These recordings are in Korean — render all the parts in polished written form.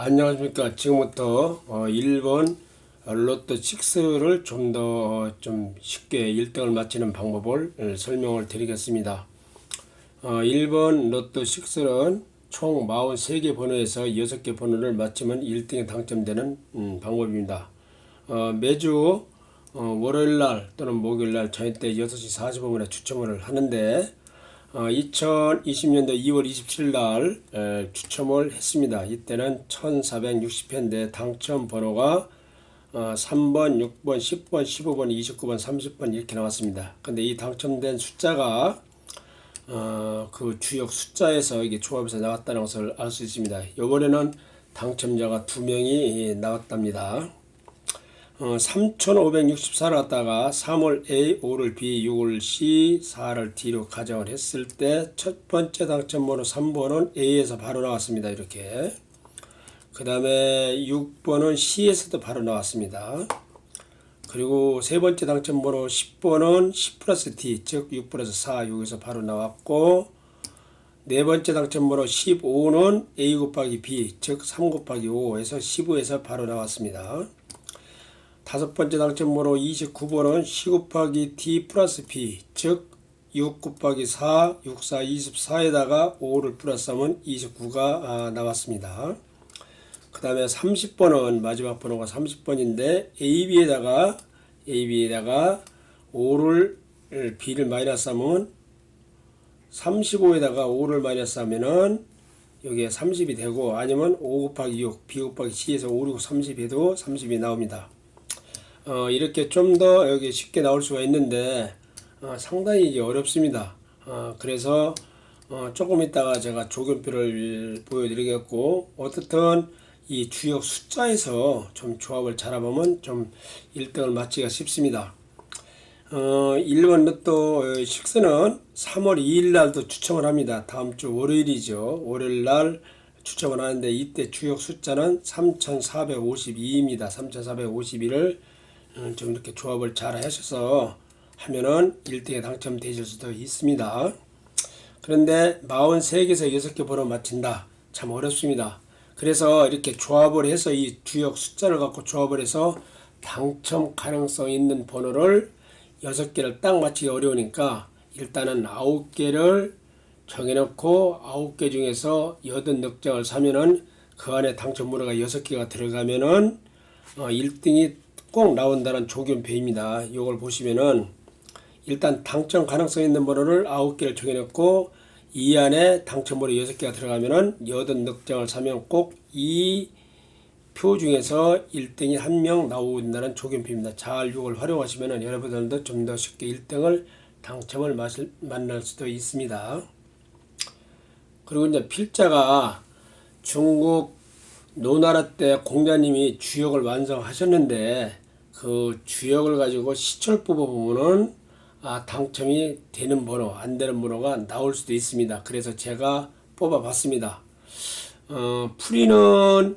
안녕하십니까. 지금부터 1번 로또 6를 좀 더 좀 쉽게 1등을 맞히는 방법을 설명을 드리겠습니다. 1번 로또 6는 총 43개 번호에서 6개 번호를 맞히면 1등에 당첨되는 방법입니다. 매주 월요일날 또는 목요일날 저녁때 6시 45분에 추첨을 하는데 2020년도 2월 27일 날 추첨을 했습니다. 이때는 1460회인데 당첨 번호가 3번, 6번, 10번, 15번, 29번, 30번 이렇게 나왔습니다. 근데 이 당첨된 숫자가 그 주역 숫자에서 이게 조합해서 나왔다는 것을 알 수 있습니다. 이번에는 당첨자가 2명이 나왔답니다. 3564를 갖다가 3월 A, 5를 B, 6을 C, 4를 D로 가정을 했을 때 첫 번째 당첨번호 3번은 A에서 바로 나왔습니다. 이렇게. 그 다음에 6번은 C에서도 바로 나왔습니다. 그리고 세 번째 당첨번호 10번은 10 플러스 D, 즉 6 플러스 4, 여기서 바로 나왔고, 네 번째 당첨번호 15는 A 곱하기 B, 즉 3 곱하기 5에서 15에서 바로 나왔습니다. 다섯 번째 당첨번호 29번은 C 곱하기 D 플러스 B, 즉 6 곱하기 4, 6, 4, 24에다가 5를 플러스하면 29가 나왔습니다. 그 다음에 30번은 마지막 번호가 30번인데 AB에다가 5를 B를 마이너스하면 35에다가 5를 마이너스하면은 여기에 30이 되고, 아니면 5 곱하기 6, B 곱하기 C에서 5, 6, 30에도 30이 나옵니다. 이렇게 좀 더 여기 쉽게 나올 수가 있는데 상당히 이게 어렵습니다. 그래서 조금 있다가 제가 조견표를 보여드리겠고, 어떻든 이 주역 숫자에서 좀 조합을 잘해보면 좀 1등을 맞히기가 쉽습니다. 1번 로또 6는 3월 2일 날도 추첨을 합니다. 다음 주 월요일이죠. 월요일 날 추첨을 하는데 이때 주역 숫자는 3452입니다. 3452를 좀 이렇게 조합을 잘 하셔서 하면은 1등에 당첨되실 수도 있습니다. 그런데 43개에서 6개 번호 맞힌다. 참 어렵습니다. 그래서 이렇게 조합을 해서 이 주역 숫자를 갖고 조합을 해서 당첨 가능성 있는 번호를 6개를 딱 맞히기 어려우니까 일단은 9개를 정해놓고 9개 중에서 80넉장을 사면은 그 안에 당첨 번호가 6개가 들어가면은 1등이 꼭 나온다는 조견표입니다. 이걸 보시면은 일단 당첨 가능성 있는 번호를 9개를 정해놓고 이 안에 당첨 번호 6개가 들어가면은 80넉장을 사면 꼭 이 표 중에서 1등이 한 명 나온다는 조견표입니다. 잘 이걸 활용하시면은 여러분들도 좀 더 쉽게 1등을 당첨을 만날 수도 있습니다. 그리고 이제 필자가 중국 노나라 때 공자님이 주역을 완성하셨는데 그 주역을 가지고 시초를 뽑아보면은 당첨이 되는 번호, 안 되는 번호가 나올 수도 있습니다. 그래서 제가 뽑아봤습니다. 풀이는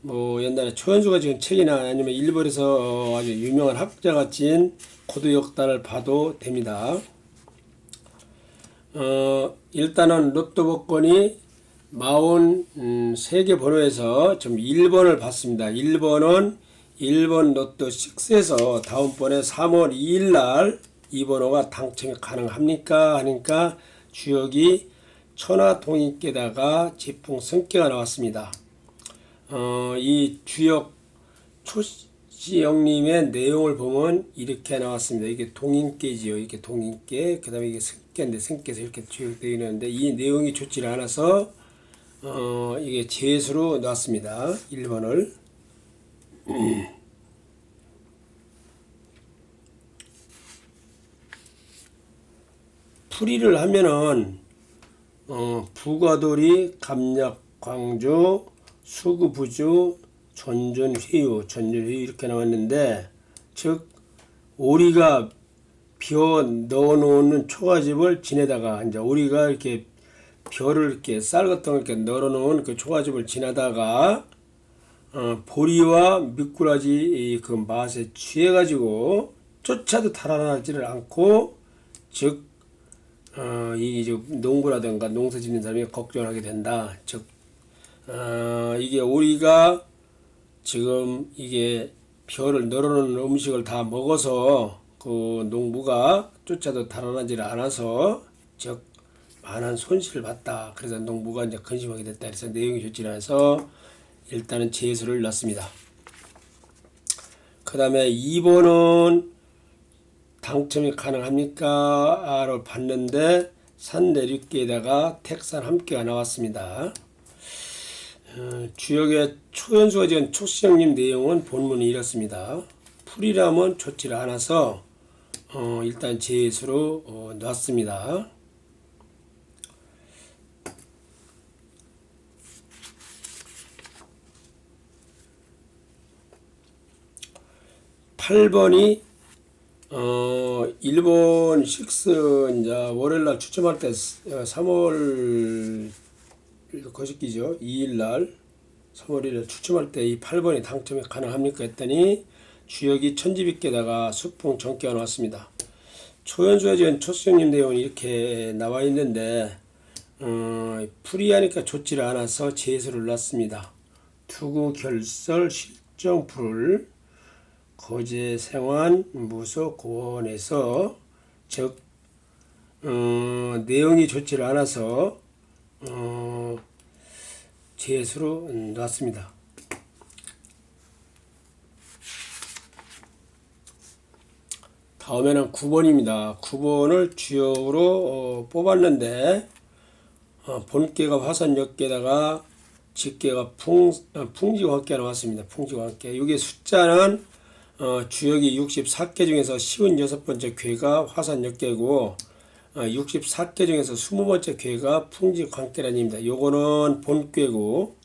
뭐 옛날에 초현수가 지은 책이나 아니면 일본에서 아주 유명한 학자가 지은 고도역단을 봐도 됩니다. 일단은 로또 복권이 43개 번호에서 좀 1번을 봤습니다. 1번은 1번 로또 6에서 다음번에 3월 2일 날 이 번호가 당첨이 가능합니까? 하니까 주역이 천하동인께다가 지풍성께가 나왔습니다. 이 주역 초시영님의 내용을 보면 이렇게 나왔습니다. 이게 동인께지요. 이게 동인께, 그 다음에 이게 성께인데 성께서 이렇게 주역되어 있는데 이 내용이 좋지 않아서 이게 재수로 놨습니다. 1번을. 풀이를 하면은 부가돌이, 감약, 광주, 수구, 부주, 전전, 회유 이렇게 나왔는데, 즉 오리가 벼 넣어놓는 초가집을 지내다가 이제 오리가 이렇게 벼를 이렇게 쌀 같은 걸 이렇게 널어놓은 그 초가집을 지나다가 보리와 미꾸라지 그 맛에 취해가지고 쫓아도 달아나지를 않고, 즉 이 농구라든가 농사 짓는 사람이 걱정하게 된다. 즉 이게 오리가 지금 이게 벼를 널어놓은 음식을 다 먹어서 그 농부가 쫓아도 달아나질 않아서 즉 많은 손실을 봤다. 그래서 농부가 이제 근심하게 됐다. 그래서 내용이 좋지 않아서 일단은 제수를 넣습니다. 그 다음에 2번은 당첨이 가능합니까? 를 봤는데 산 내륙계에다가 택산 함께가 나왔습니다. 주역의 초연수가 지은 초시형님 내용은 본문이 이렇습니다. 풀이라면 좋지를 않아서 일단 제수로 놨습니다. 8번이 1번 6 이제 월요일날 추첨할 때 3월 거시기죠. 2일날 3월 1일 추첨할 때 이 8번이 당첨이 가능합니까 했더니 주역이 천지빗게다가 수풍 전기가 나왔습니다. 초연수에 지은 초수형님 내용이 이렇게 나와 있는데 풀이하니까 좋지를 않아서 제수를 놨습니다. 투구 결설 실정풀 거제 생환 무소 고원에서 즉 내용이 좋지를 않아서 제수로 놨습니다. 다음에는 9번입니다. 9번을 주역으로 뽑았는데 본계가 화산 역계다가 직계가 풍지와 함께 나왔습니다. 풍지와 함께. 여기 숫자는 주역이 64개 중에서 56번째 궤가 화산 역계고 64개 중에서 20번째 궤가 풍지 관계란입니다. 요거는 본궤고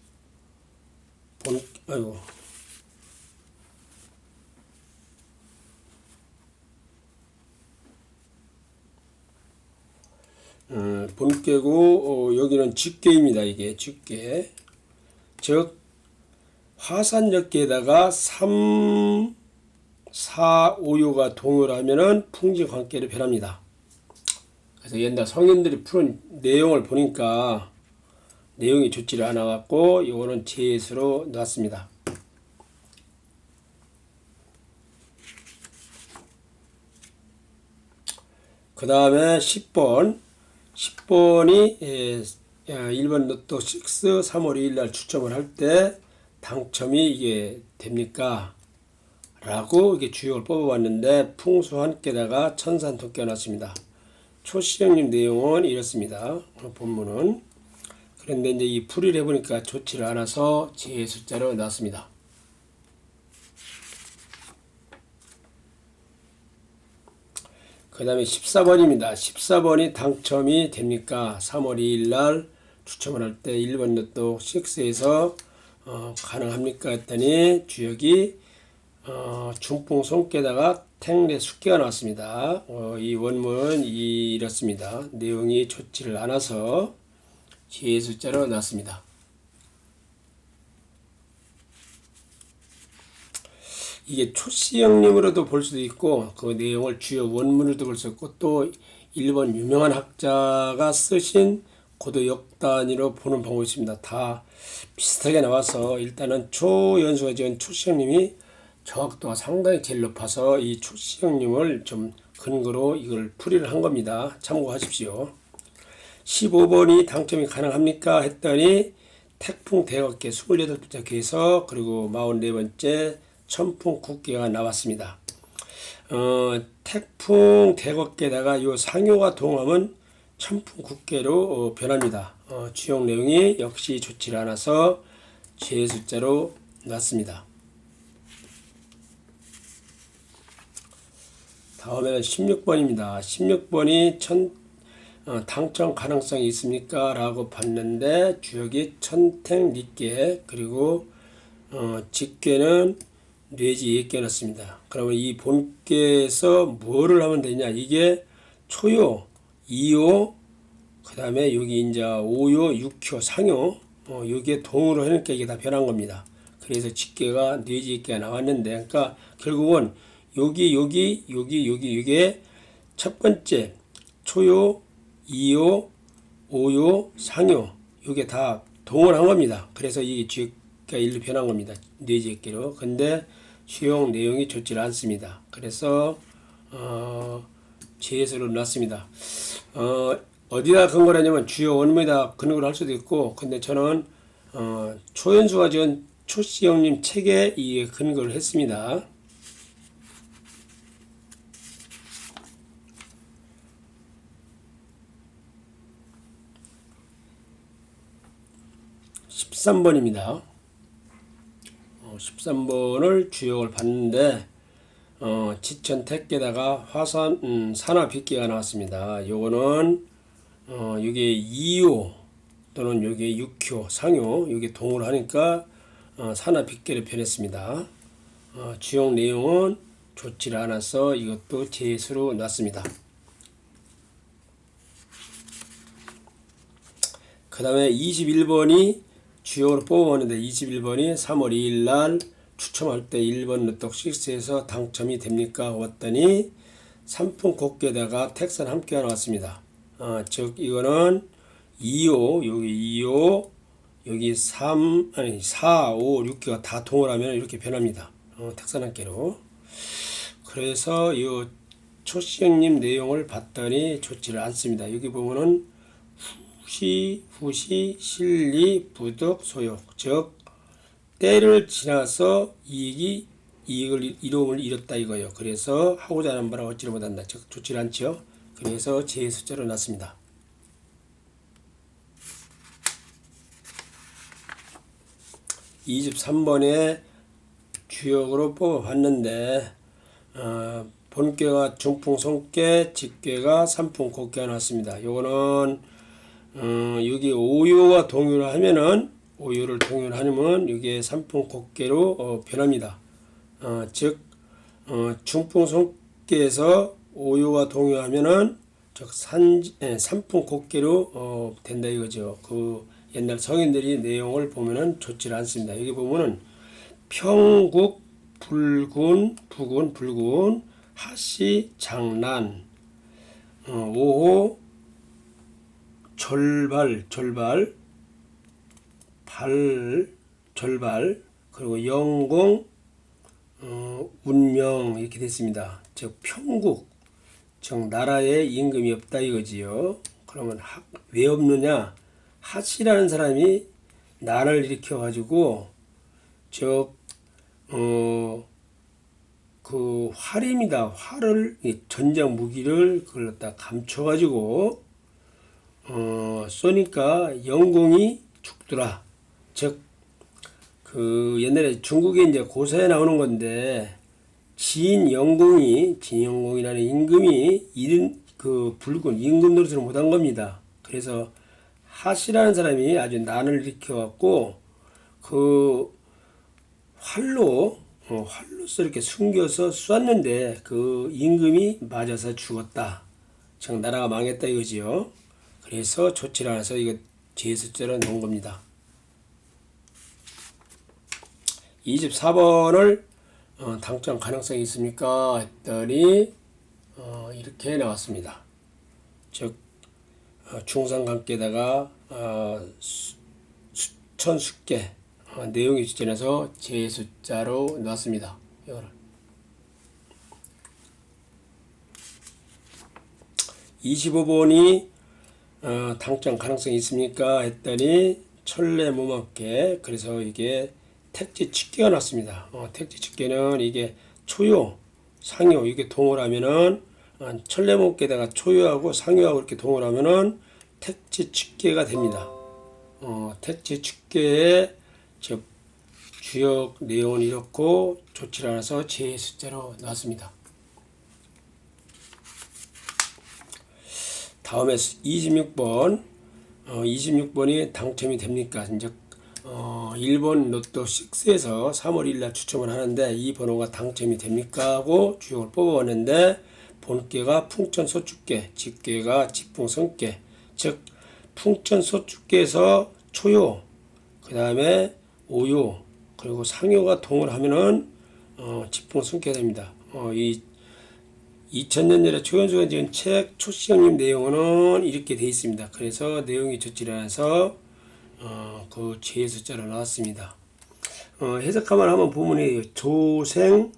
본궤고 여기는 직궤입니다. 이게 직궤. 즉 화산 역계에다가 3, 4, 5요가 동요라면은 풍지 관계를 변합니다. 그래서 옛날 성인들이 푸는 내용을 보니까 내용이 좋지를 않아 갖고 이거는 제수로 놨습니다. 그 다음에 10번이 1번 로또 6 3월 2일날 추첨을 할 때 당첨이 이게 됩니까? 라고 이게 주역을 뽑아봤는데 풍수 한 개다가 천산 토끼가 났습니다. 초시형님 내용은 이렇습니다. 본문은. 그런데 이제 이 풀이를 해보니까 좋지를 않아서 제 숫자로 놨습니다. 그 다음에 14번입니다. 14번이 당첨이 됩니까? 3월 2일날 추첨을 할 때 1번 로또 6에서 가능합니까? 했더니 주역이 중풍 손께다가 탱례 숙계가 나왔습니다. 이 원문은 이렇습니다. 내용이 좋지를 않아서 제 숫자로 놨습니다. 이게 초시형님으로도 볼 수도 있고 그 내용을 주요 원문으로도 볼 수 있고 또 일본 유명한 학자가 쓰신 고도 역단위로 보는 방법이 있습니다. 다 비슷하게 나와서 일단은 초연수가 지은 초시형님이 정확도가 상당히 제일 높아서 이 초시형님을 좀 근거로 이걸 풀이를 한 겁니다. 참고하십시오. 15번이 당첨이 가능합니까? 했더니 태풍 대각계 28번째 궤에서 그리고 44번째 천풍 국계가 나왔습니다. 태풍 대각계에다가 요 상요가 동하면 천풍 국계로 변합니다. 주역 내용이 역시 좋지 않아서 제 숫자로 놨습니다. 다음에는 16번입니다. 16번이 당첨 가능성이 있습니까? 라고 봤는데 주역이 천택 리께 그리고 직계는 뇌지 예께 넣습니다. 그러면 이 본께에서 뭐를 하면 되냐? 이게 초요, 이요, 그 다음에 여기 이제 5요, 6요, 상요, 여기에 동으로 하니까 이게 다 변한 겁니다. 그래서 직계가 뇌지 예께가 나왔는데, 그러니까 결국은 이게 첫 번째 초요, 2요, 5요, 상요, 이게 다 동원한 겁니다. 그래서 이 주역가 일로 변한 겁니다. 뇌지역계로. 근데 주역 내용이 좋지 않습니다. 그래서 제수로 놨습니다. 어디다 근거를 하냐면 주요 원문에다 근거를 할 수도 있고, 근데 저는 초현수가 지은 초시형님 책에 이 근거를 했습니다. (13번입니다) 13번을 주역을 봤는데 지천 택계다가 화산 산화 빗계가 나왔습니다. 요거는 요게 2호 또는 요게 6호 상호 요게 동을 하니까 산화 빗계를 변했습니다. 주역 내용은 좋지 않아서 이것도 제수로 놨습니다. 그 다음에 21번이 주역으로 뽑아봤는데 21번이 3월 2일 날 추첨할 때 1번 로또 6에서 당첨이 됩니까? 왔더니 상품 곱게다가 택산 함께가 나왔습니다. 즉 이거는 2호 여기 2호 여기 4, 5, 6개가 다 동을하면 이렇게 변합니다. 택산 함께로. 그래서 이 초시형님 내용을 봤더니 좋지를 않습니다. 여기 보면은 후시, 실리, 부득, 소욕. 즉 때를 지나서 이익을 이로움을 잃었다 이거예요. 그래서 하고자 하는 바를 얻지를 못한다. 즉 좋지 않죠. 그래서 제수자로 놨습니다. (23번에) 주역으로 뽑아봤는데 본께가 중풍 손께, 직계가 삼풍 곱계가 나왔습니다. 요거는 여기 오요와 동요를 하면은 오요를 동요를 하면 이게 삼풍 곱계로 변합니다. 즉 중풍 손께에서 오요와 동요하면은 즉 삼풍 곱계로 된다 이거죠. 그 옛날 성인들이 내용을 보면은 좋지 않습니다. 여기 보면은 평국, 불군, 부군, 불군, 하시, 장난, 5호 절발, 절발, 그리고 영공, 운명 이렇게 됐습니다. 즉 평국, 즉 나라에 임금이 없다 이거지요. 그러면 왜 없느냐? 하시라는 사람이 난을 일으켜 가지고 즉 그 활입니다. 활을 전장 무기를 그걸 갖다 감춰 가지고 쏘니까 영공이 죽더라. 즉 그 옛날에 중국에 이제 고사에 나오는 건데 진영공이라는 임금이 이른 그 붉은 임금 노릇을 못한 겁니다. 그래서 하시라는 사람이 아주 난을 일으켜 갖고 그 활로서 이렇게 숨겨서 쐈는데 그 임금이 맞아서 죽었다. 즉 나라가 망했다 이거지요. 그래서 좋지 않아서 이거 제수자로 놓은 겁니다. 24번을 당첨 가능성이 있습니까? 했더니 이렇게 나왔습니다. 즉 중상관계에다가 수천숫계 내용이 추천해서 제수자로 놨습니다. 이거를 25번이 당첨 가능성이 있습니까? 했더니 천례무망께. 그래서 이게 택지 직계가 났습니다. 택지 직계는 이게 초요, 상요 이게 동을 하면은 천례무망께다가 초요하고 상요하고 이렇게 동을 하면은 택지 직계가 됩니다. 택지 직계의 즉 주역 내용은 이렇고 좋지 않아서 제수자로 놨습니다. 다음에 26번 26번이 당첨이 됩니까? 즉 1번 로또 6에서 3월 1일 추첨을 하는데 이 번호가 당첨이 됩니까? 하고 주역을 뽑아봤는데 본께가 풍천소축계, 직계가 직풍성계. 즉 풍천소축계에서 초요, 그 다음에 오요, 그리고 상요가 동을 하면은 직풍성계가 됩니다. 이 2000년전에 초현수가 지은 책 초시형님 내용은 이렇게 되어 있습니다. 그래서 내용이 좋지 않아서 그 죄의 숫자로 나왔습니다. 해석하면 한번 보면 조생,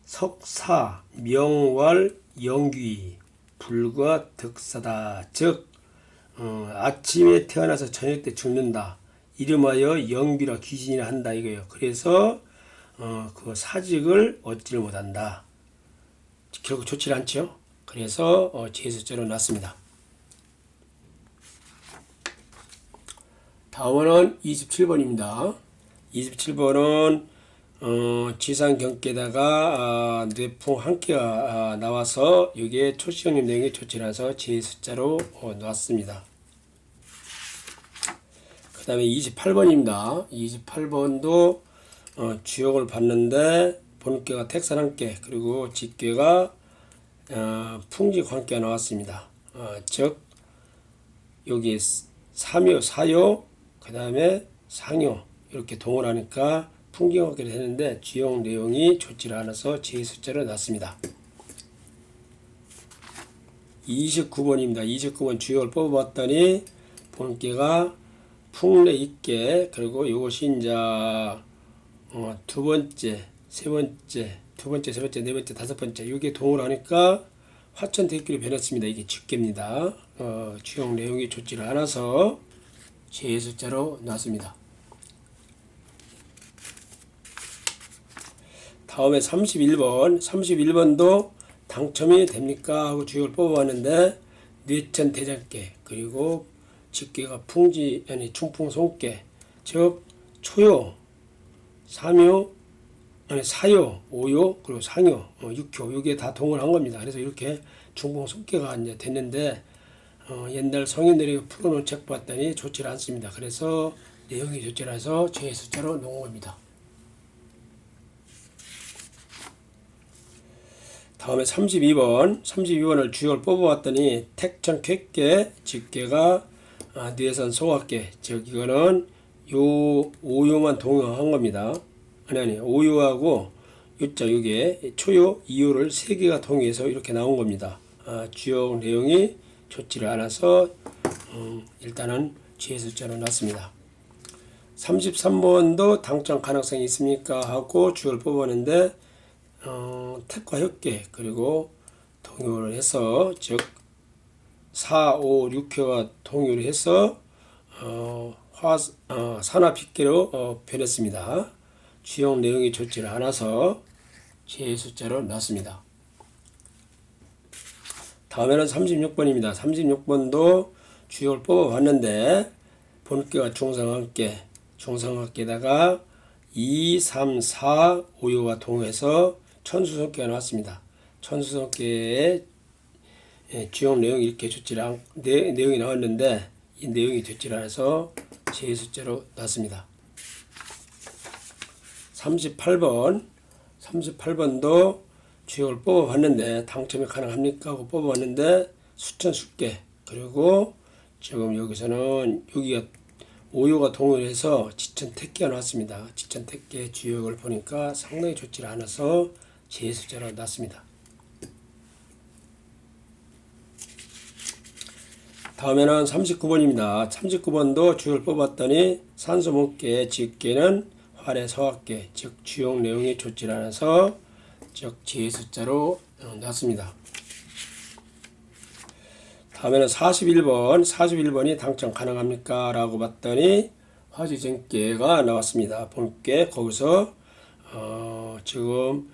석사, 명월, 영귀, 불과 득사다. 즉 아침에 태어나서 저녁 때 죽는다. 이름하여 영귀라 귀신이라 한다 이거예요. 그래서 그 사직을 얻지를 못한다. 결국 좋지 않죠. 그래서 죄의 숫자로 났습니다. 다음은 27번입니다. 27번은 지상경계다가 뇌풍 한 개가 나와서 여기에 초시형님 내용이 조치라서 죄의 숫자로 놨습니다. 그 다음에 28번입니다. 28번도 주역을 봤는데 본께가 택산 한 개, 그리고 직계가 풍직 한 개가 나왔습니다. 즉 여기 삼요, 사요, 그 다음에 상요 이렇게 동원하니까 풍경하게 되는데 주역 내용이 좋지를 않아서 죄의 숫자로 났습니다. 29번입니다. 29번 주역을 뽑아봤더니 본께가 풍래 있게, 그리고 이것이 이제 두 번째, 세 번째, 두 번째, 세 번째, 네 번째, 다섯 번째 이게 동원하니까 화천대길이 변했습니다. 이게 직계입니다. 주역 내용이 좋지를 않아서 죄의 숫자로 놨습니다. 다음에 31번. 31번도 당첨이 됩니까? 하고 주역을 뽑아봤는데 뇌천 대장계, 그리고 직계가 풍지, 아니 충풍송계, 즉 초요, 삼요, 아니 사요, 오요, 그리고 상요, 육효 이게 다 동원한 겁니다. 그래서 이렇게 충풍송계가 이제 됐는데 옛날 성인들이 풀어놓은 책 봤더니 좋지 않습니다. 그래서 내용이 좋지 않아서 죄의 숫자로 놓은 겁니다. 다음에 32번. 32번을 주역을 뽑아왔더니 택천 쾌계, 직계가 뇌선 소각계, 즉 이거는 요 오요만 동요한 겁니다. 아니 오요하고 요자 요게 초요, 이요를 세 개가 동요해서 이렇게 나온 겁니다. 주역 내용이 좋지를 않아서 일단은 죄의 숫자로 놨습니다. 33번도 당첨 가능성이 있습니까? 하고 주역을 뽑았는데 택과 협계, 그리고 동요를 해서 즉 4, 5, 6회가 동요를 해서 산화빗계로 변했습니다. 주역 내용이 좋지를 않아서 죄의 숫자로 놨습니다. 다음에는 36번입니다. 36번도 주역을 뽑아봤는데 본계가 중성학계, 중성학계에다가 2, 3, 4, 5요가 동해서 천수성계가 나왔습니다. 천수성계의 주역 내용이 이렇게 좋지 않, 내용이 나왔는데 이 내용이 좋지 않아서 죄의 숫자로 놨습니다. 38번. 38번도 주역을 뽑아봤는데 당첨이 가능합니까? 하고 뽑아봤는데 수천수계, 그리고 지금 여기서는 여기가 오요가 동요해서 지천택계가 나왔습니다. 지천택계 주역을 보니까 상당히 좋지 않아서 죄의 숫자로 놨습니다. 다음에는 39번입니다. 39번도 주역을 뽑았더니 산소문계, 직계는 활의 서학계, 즉 주역 내용이 좋지 않아서 즉 죄의 숫자로 놨습니다. 다음에는 41번. 41번이 당첨 가능합니까? 라고 봤더니 화지정계가 나왔습니다. 본께 거기서 지금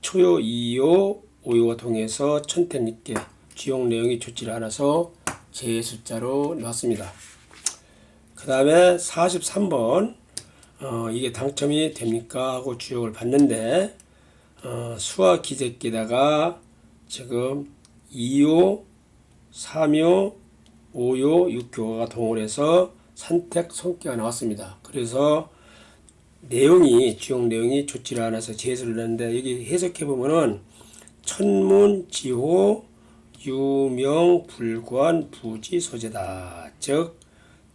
초요, 이요, 오요가 통해서 천택립계, 주역 내용이 좋지 않아서 죄의 숫자로 놨습니다. 그 다음에 43번. 이게 당첨이 됩니까? 하고 주역을 봤는데 수화 기재기다가 지금 2요, 3요, 5요, 6교가 동원해서 선택 손기가 나왔습니다. 그래서 내용이 주역 내용이 좋지 않아서 제수를 했는데 여기 해석해 보면은 천문, 지호, 유명, 불관, 부지, 소재다. 즉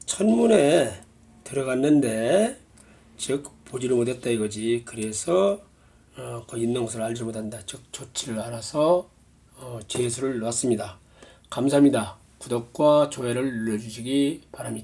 천문에 들어갔는데 즉 보지를 못했다 이거지. 그래서 그 있는 것을 알지 못한다. 즉 좋지를 않아서 제수를 놨습니다. 감사합니다. 구독과 좋아요를 눌러주시기 바랍니다.